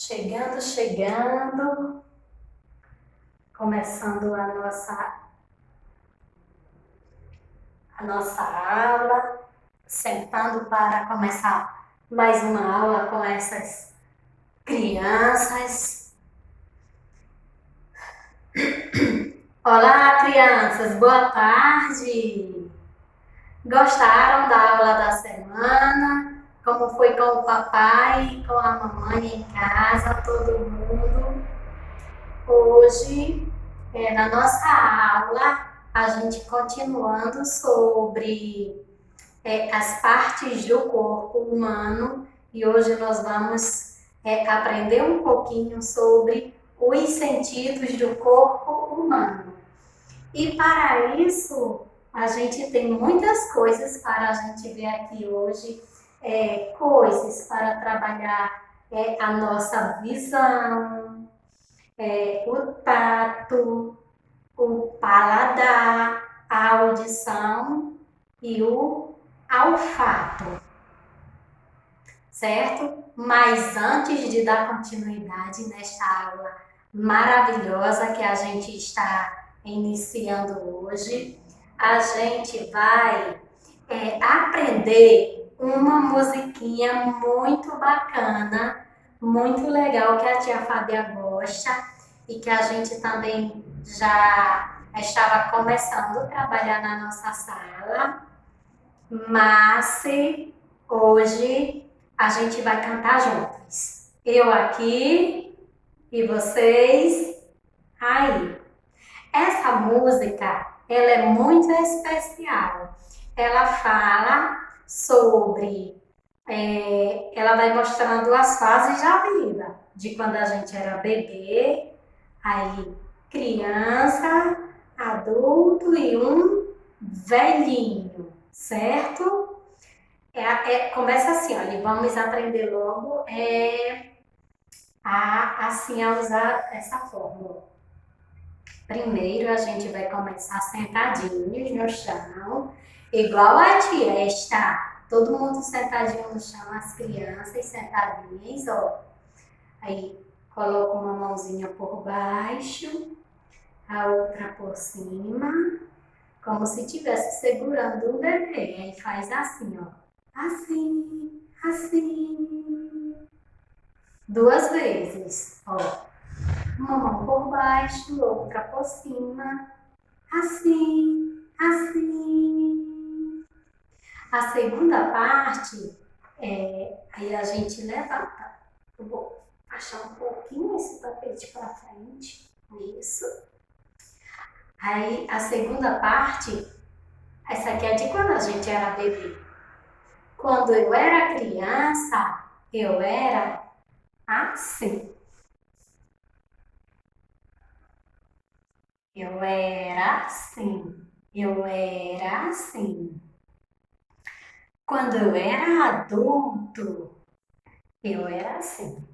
Chegando, começando a nossa aula, sentando para começar mais uma aula com essas crianças. Olá, crianças, boa tarde! Gostaram da aula da semana? Como foi com o papai, com a mamãe em casa, todo mundo? Hoje, na nossa aula, a gente continuando sobre as partes do corpo humano e hoje nós vamos aprender um pouquinho sobre os sentidos do corpo humano. E para isso, a gente tem muitas coisas para a gente ver aqui hoje, coisas para trabalhar a nossa visão, o tato, o paladar, a audição e o olfato, certo? Mas antes de dar continuidade nesta aula maravilhosa que a gente está iniciando hoje, a gente vai aprender uma musiquinha muito bacana, muito legal que a tia Fábia gosta e que a gente também já estava começando a trabalhar na nossa sala, mas hoje a gente vai cantar juntos. Eu aqui e vocês aí. Essa música, ela é muito especial. Ela fala sobre... ela vai mostrando as fases da vida. De quando a gente era bebê, aí criança, adulto e um velhinho, certo? Começa assim, olha, vamos aprender logo assim a usar essa fórmula. Primeiro a gente vai começar sentadinhos no chão, igual a tia está. Todo mundo sentadinho no chão, as crianças sentadinhas, ó. Aí coloca uma mãozinha por baixo, a outra por cima, como se estivesse segurando um bebê. Aí faz assim, ó. Assim, assim. 2 vezes, ó. Uma mão por baixo, outra por cima. Assim, assim. A segunda parte, aí a gente levanta. Eu vou achar um pouquinho esse tapete para frente. Isso. Aí a segunda parte, essa aqui é de quando a gente era bebê. Quando eu era criança, eu era assim. Eu era assim. Eu era assim. Quando eu era adulto, eu era assim.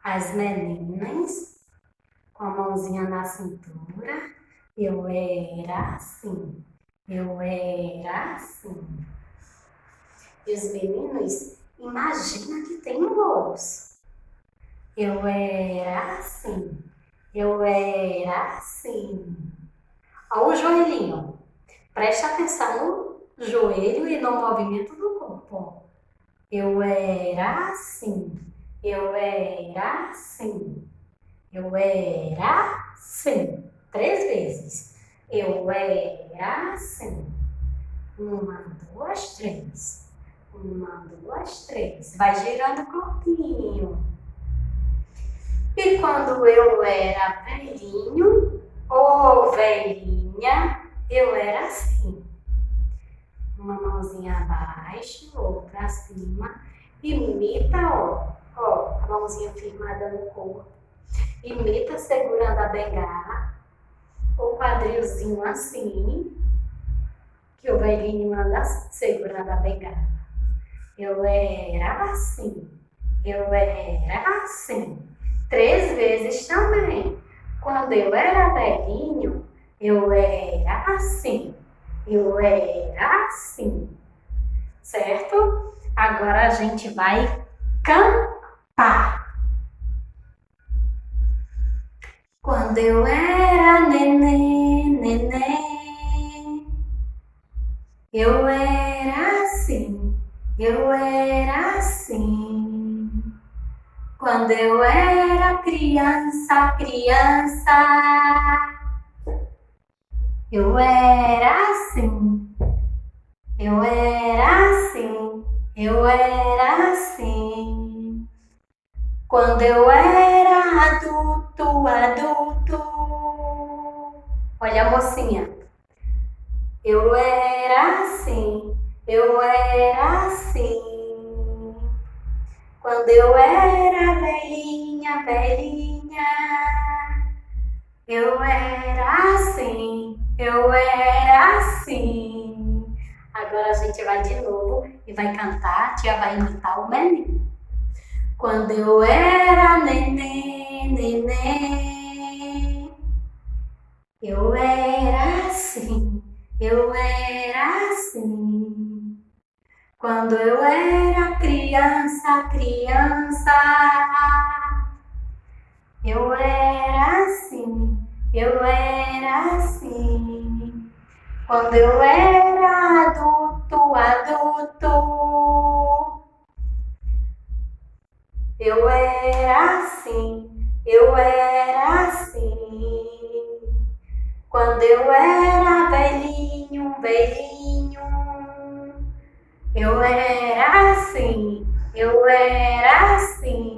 As meninas, com a mãozinha na cintura, eu era assim. Eu era assim. E os meninos, imagina que tem um osso. Eu era assim. Eu era assim. Olha o joelhinho. Presta atenção no joelho e no movimento do corpo. Eu era assim. Eu era assim. Eu era assim. 3 vezes. Eu era assim. 1, 2, 3. 1, 2, 3. Vai girando o corpinho. E quando eu era velhinho ou velhinha, eu era assim. Uma mãozinha abaixo, outra acima. Imita, ó, a mãozinha firmada no corpo. Imita segurando a bengala. O quadrilzinho assim, que o velhinho anda segurando a bengala. Eu era assim. Eu era assim. 3 vezes também. Quando eu era velhinho, eu era assim. Eu era assim. Certo? Agora a gente vai cantar. Quando eu era neném, eu era assim, eu era assim. Quando eu era criança, eu era assim, eu era assim, eu era assim. Quando eu era adulto, olha a mocinha, eu era assim, eu era assim. Quando eu era velhinha, eu era assim, eu era assim. Agora a gente vai de novo e vai cantar, a tia vai imitar o menino. Quando eu era neném, eu era assim, eu era assim. Quando eu era criança, eu era assim, eu era assim. Quando eu era adulto, eu era assim, eu era assim. Quando eu era velhinho, eu era assim, eu era assim.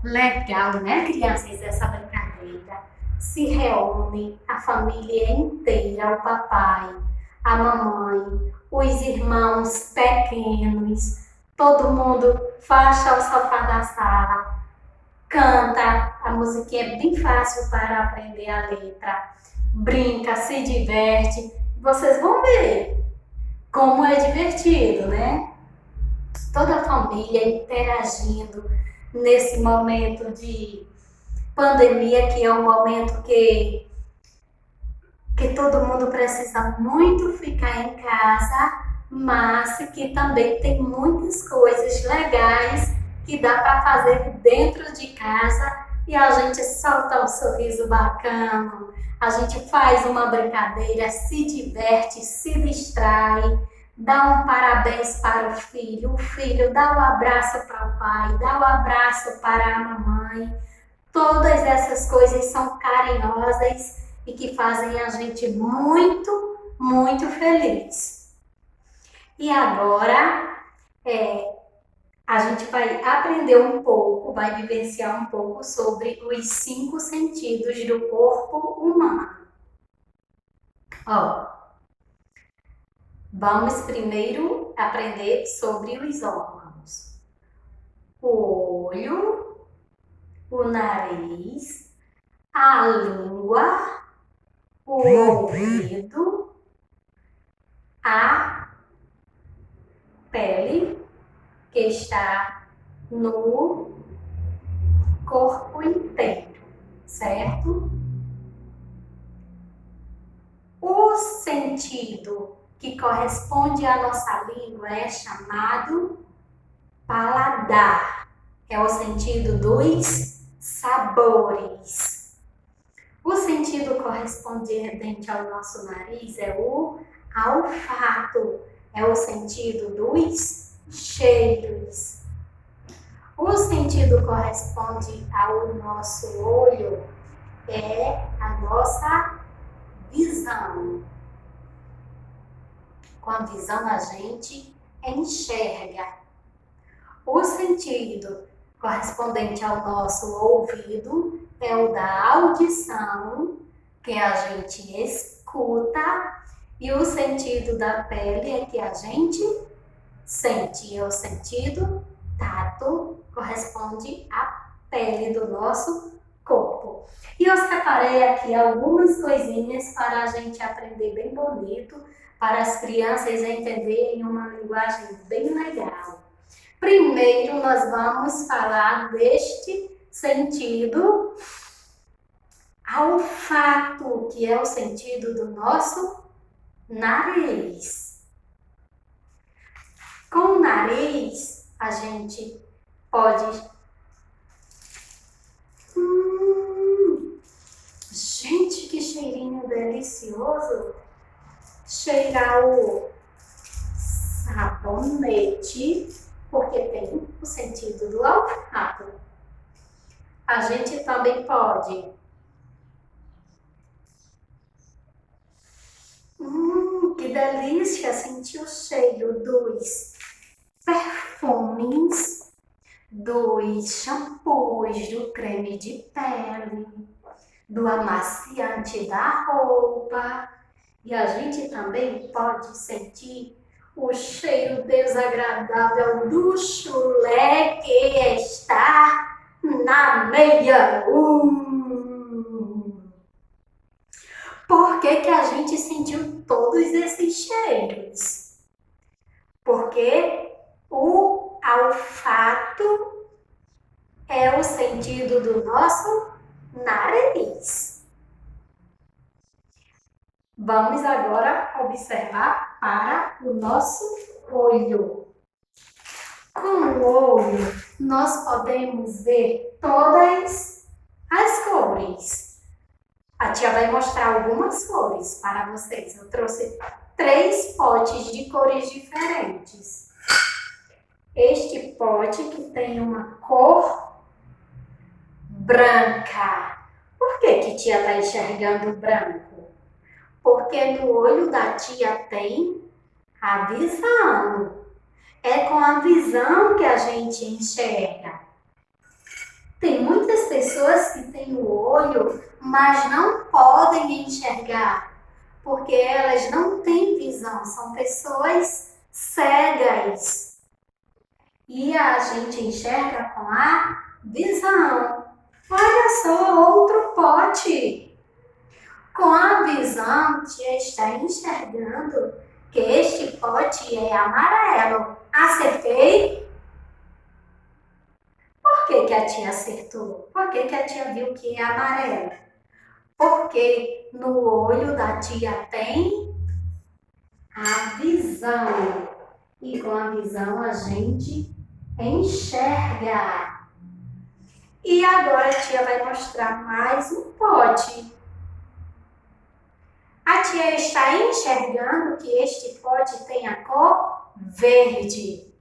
Legal, né, crianças, essa brincadeira? Se reúne a família inteira, o papai, a mamãe, os irmãos pequenos, todo mundo fecha o sofá da sala, canta, a musiquinha é bem fácil para aprender a letra, brinca, se diverte. Vocês vão ver como é divertido, né? Toda a família interagindo nesse momento de pandemia, que é um momento que todo mundo precisa muito ficar em casa, mas que também tem muitas coisas legais que dá para fazer dentro de casa e a gente solta um sorriso bacana, a gente faz uma brincadeira, se diverte, se distrai, dá um parabéns para o filho dá um abraço para o pai, dá um abraço para a mamãe. Todas essas coisas são carinhosas e que fazem a gente muito, muito feliz. E agora a gente vai aprender um pouco, vai vivenciar um pouco sobre os 5 sentidos do corpo humano. Ó, vamos primeiro aprender sobre os órgãos. O olho, o nariz, a língua, o ouvido, a pele que está no corpo inteiro, certo? O sentido que corresponde à nossa língua é chamado paladar, é o sentido dos sabores. O sentido correspondente ao nosso nariz é o olfato, é o sentido dos cheiros. O sentido corresponde ao nosso olho é a nossa visão. Com a visão a gente enxerga. O sentido correspondente ao nosso ouvido é o da audição, que a gente escuta, e o sentido da pele é que a gente sente. É o sentido tato, corresponde à pele do nosso corpo. E eu separei aqui algumas coisinhas para a gente aprender bem bonito, para as crianças entenderem uma linguagem bem legal. Primeiro, nós vamos falar deste sentido olfato, que é o sentido do nosso nariz. Com o nariz, a gente pode cheirinho delicioso, cheirar o sabonete, porque tem o sentido do olfato. A gente também pode que delícia sentir o cheiro dos perfumes, dos shampoos, do creme de pele, do amaciante da roupa. E a gente também pode sentir o cheiro desagradável do chulé que está na meia. Por que a gente sentiu todos esses cheiros? Porque o olfato é o sentido do nosso nariz. Vamos agora observar para o nosso olho. Com o olho, nós podemos ver todas as cores. A tia vai mostrar algumas cores para vocês. Eu trouxe 3 potes de cores diferentes. Este pote que tem uma cor branca. Por que tia está enxergando branco? Porque no olho da tia tem a visão. É com a visão que a gente enxerga. Tem muitas pessoas que têm o olho, mas não podem enxergar, porque elas não têm visão, são pessoas cegas. E a gente enxerga com a visão. Olha só, outro pote. Com a visão, tia está enxergando que este pote é amarelo. Acertei? Por que a tia acertou? Por que a tia viu que é amarelo? Porque no olho da tia tem a visão. E com a visão a gente enxerga. E agora a tia vai mostrar mais um pote. A tia está enxergando que este pote tem a cor verde.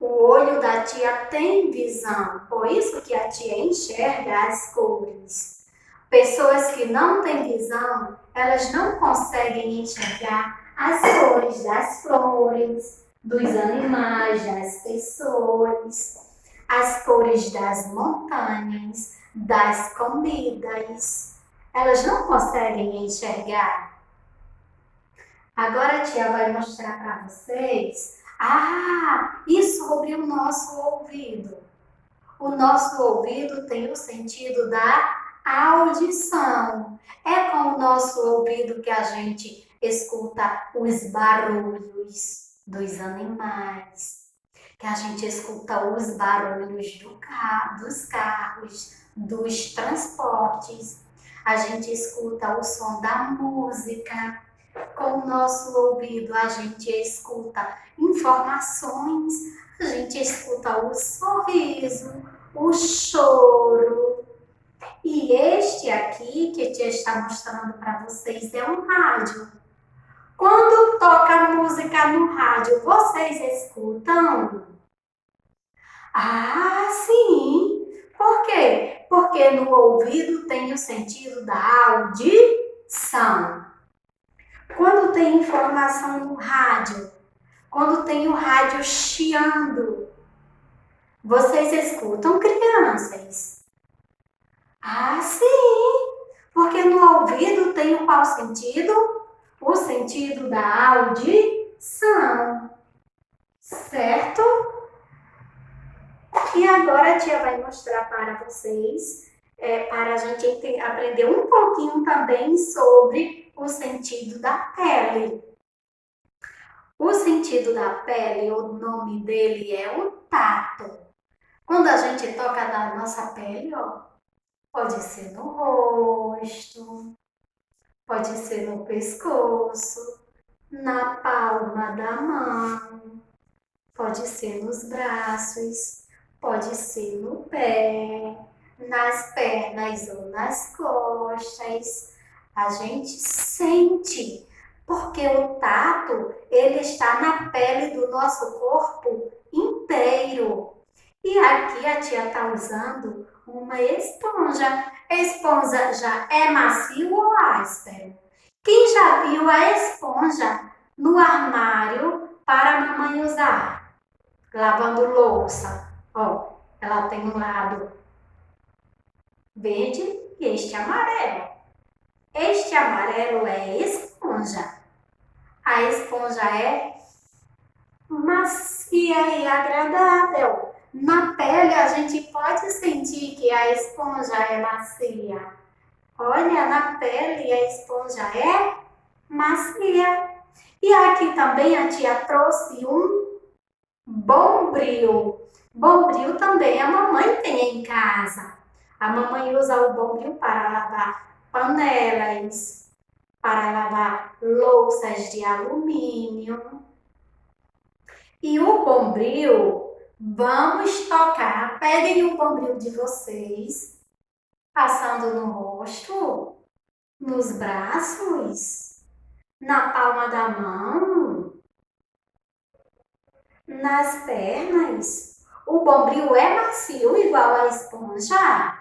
O olho da tia tem visão, por isso que a tia enxerga as cores. Pessoas que não têm visão, elas não conseguem enxergar as cores das flores, dos animais, das pessoas, as cores das montanhas, das comidas. Elas não conseguem enxergar. Agora a tia vai mostrar para vocês e sobre o nosso ouvido. O nosso ouvido tem o sentido da audição. É com o nosso ouvido que a gente escuta os barulhos dos animais, que a gente escuta os barulhos dos carros, dos transportes. A gente escuta o som da música. Com o nosso ouvido a gente escuta informações, a gente escuta o sorriso, o choro. E este aqui que a tia está mostrando para vocês é um rádio. Quando toca música no rádio, vocês escutam? Sim! Por quê? Porque no ouvido tem o sentido da audição. Quando tem informação no rádio, quando tem o rádio chiando, vocês escutam, crianças? Sim! Porque no ouvido tem o qual sentido? O sentido da audição. Certo? E agora a tia vai mostrar para vocês, para a gente aprender um pouquinho também sobre o sentido da pele. O sentido da pele, o nome dele é o tato. Quando a gente toca na nossa pele, pode ser no rosto, pode ser no pescoço, na palma da mão, pode ser nos braços, pode ser no pé, nas pernas ou nas costas. A gente sente, porque o tato, ele está na pele do nosso corpo inteiro. E aqui a tia está usando uma esponja. A esponja já é macio ou áspero? Quem já viu a esponja no armário para a mamãe usar? Lavando louça. Ó, ela tem um lado verde e este amarelo. Este amarelo é esponja. A esponja é macia e agradável. Na pele a gente pode sentir que a esponja é macia. Olha, na pele a esponja é macia. E aqui também a tia trouxe um bombril. Bombril também a mamãe tem em casa. A mamãe usa o bombril para lavar panelas, para lavar louças de alumínio. E o bombril, vamos tocar. Peguem o bombril de vocês, passando no rosto, nos braços, na palma da mão, nas pernas. O bombril é macio igual a esponja?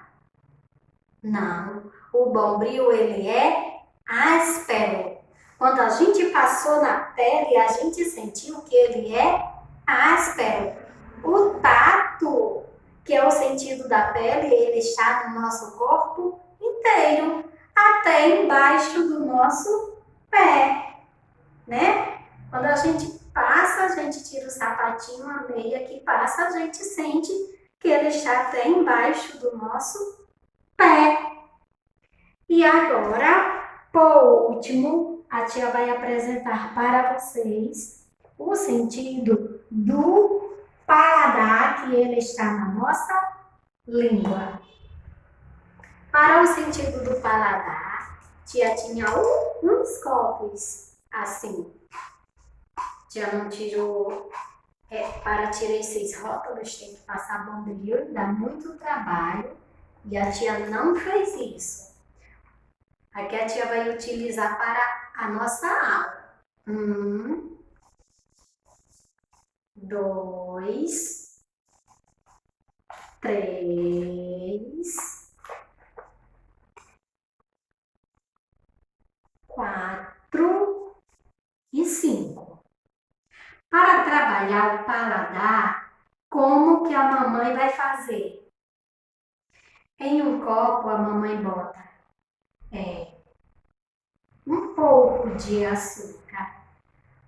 Não. O bombril, ele é áspero. Quando a gente passou na pele, a gente sentiu que ele é áspero. O tato, que é o sentido da pele, ele está no nosso corpo inteiro, até embaixo do nosso pé, né? Quando a gente passa, a gente tira o sapatinho, a meia que passa, a gente sente que ele está até embaixo do nosso pé. E agora, por último, a tia vai apresentar para vocês o sentido do paladar, que ele está na nossa língua. Para o sentido do paladar, tia tinha uns copos assim. Tia não tirou, para tirar esses rótulos tem que passar bombril, dá muito trabalho, e a tia não fez isso. Aqui a tia vai utilizar para a nossa aula. 1, 2, 3, 4 e 5. Para trabalhar o paladar, como que a mamãe vai fazer? Em um copo a mamãe bota um pouco de açúcar.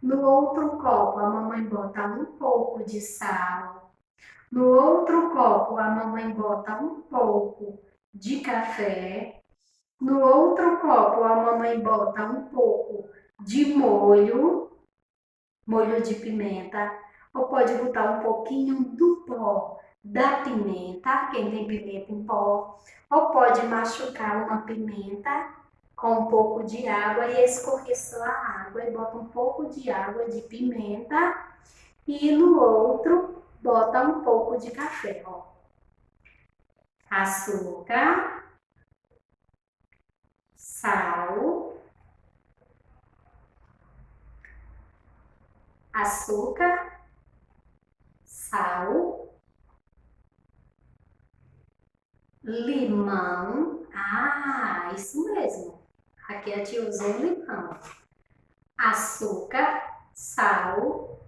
No outro copo a mamãe bota um pouco de sal. No outro copo a mamãe bota um pouco de café. No outro copo a mamãe bota um pouco de molho de pimenta. Ou pode botar um pouquinho do pó da pimenta, quem tem pimenta em pó. Ou pode machucar uma pimenta com um pouco de água e escorrer só a água. E bota um pouco de água de pimenta. E no outro, bota um pouco de café, ó. Açúcar, sal, açúcar, sal, limão. Ah, isso mesmo. Aqui a tia usou limão. Açúcar, sal,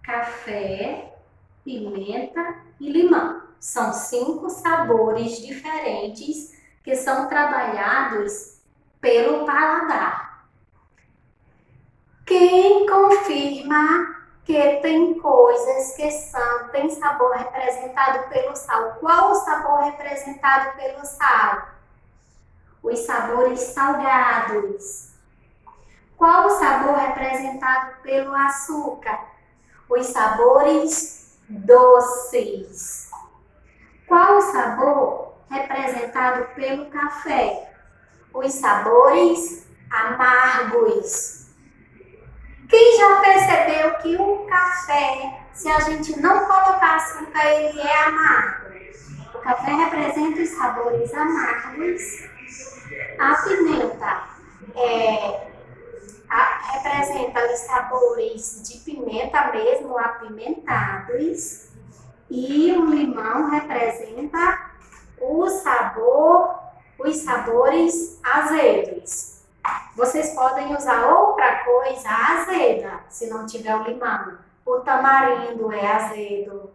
café, pimenta e limão. São 5 sabores diferentes que são trabalhados pelo paladar. Quem confirma que tem coisas que têm sabor representado pelo sal? Qual o sabor representado pelo sal? Os sabores salgados. Qual o sabor representado pelo açúcar? Os sabores doces. Qual o sabor representado pelo café? Os sabores amargos. Quem já percebeu que o café, se a gente não colocar açúcar, ele é amargo? O café representa os sabores amargos. A pimenta representa os sabores de pimenta mesmo, apimentados. E o limão representa os sabores azedos. Vocês podem usar outra coisa azeda, se não tiver o limão. O tamarindo é azedo.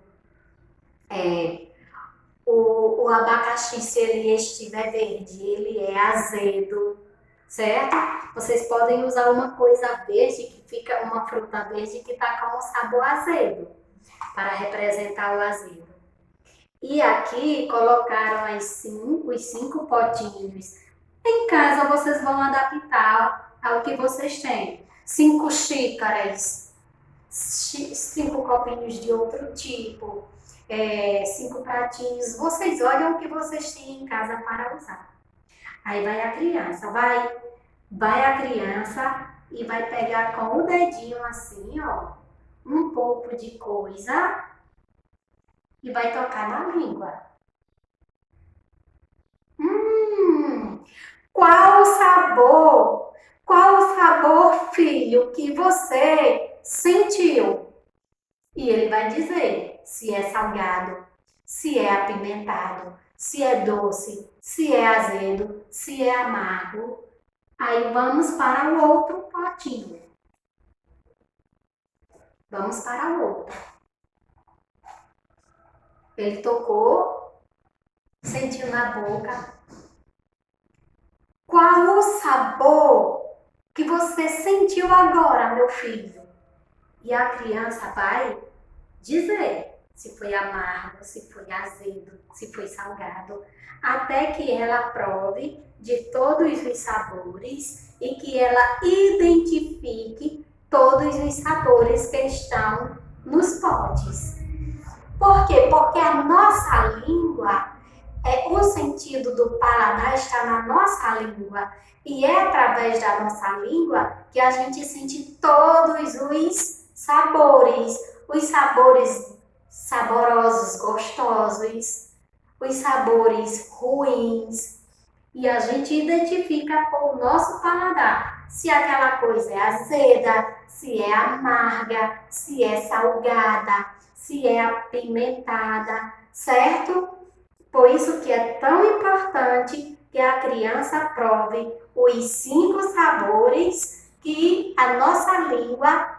O abacaxi, se ele estiver verde, ele é azedo, certo? Vocês podem usar uma coisa verde, que fica uma fruta verde que está com um sabor azedo, para representar o azedo. E aqui colocaram os 5 potinhos. Em casa vocês vão adaptar ao que vocês têm. 5 xícaras, 5 copinhos de outro tipo, 5 pratinhos. Vocês olham o que vocês têm em casa para usar. Aí vai a criança, vai a criança e vai pegar com o dedinho assim, ó, um pouco de coisa e vai tocar na língua. Qual o sabor? Qual o sabor, filho, que você sentiu? E ele vai dizer se é salgado, se é apimentado, se é doce, se é azedo, se é amargo. Aí vamos para o outro potinho. Vamos para o outro. Ele tocou, sentiu na boca. Qual o sabor que você sentiu agora, meu filho? E a criança vai dizer se foi amargo, se foi azedo, se foi salgado, até que ela prove de todos os sabores e que ela identifique todos os sabores que estão nos potes. Por quê? Porque a nossa língua, o sentido do paladar está na nossa língua. E é através da nossa língua que a gente sente todos os sabores saborosos, gostosos, os sabores ruins. E a gente identifica com o nosso paladar se aquela coisa é azeda, se é amarga, se é salgada, se é apimentada, certo? Por isso que é tão importante que a criança prove os 5 sabores que a nossa língua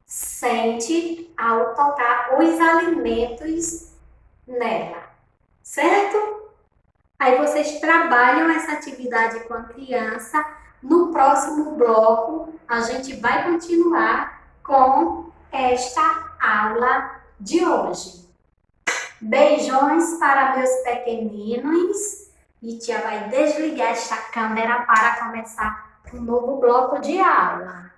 sente ao tocar os alimentos nela, certo? Aí vocês trabalham essa atividade com a criança. No próximo bloco, a gente vai continuar com esta aula de hoje. Beijões para meus pequeninos. E tia vai desligar esta câmera para começar um novo bloco de aula.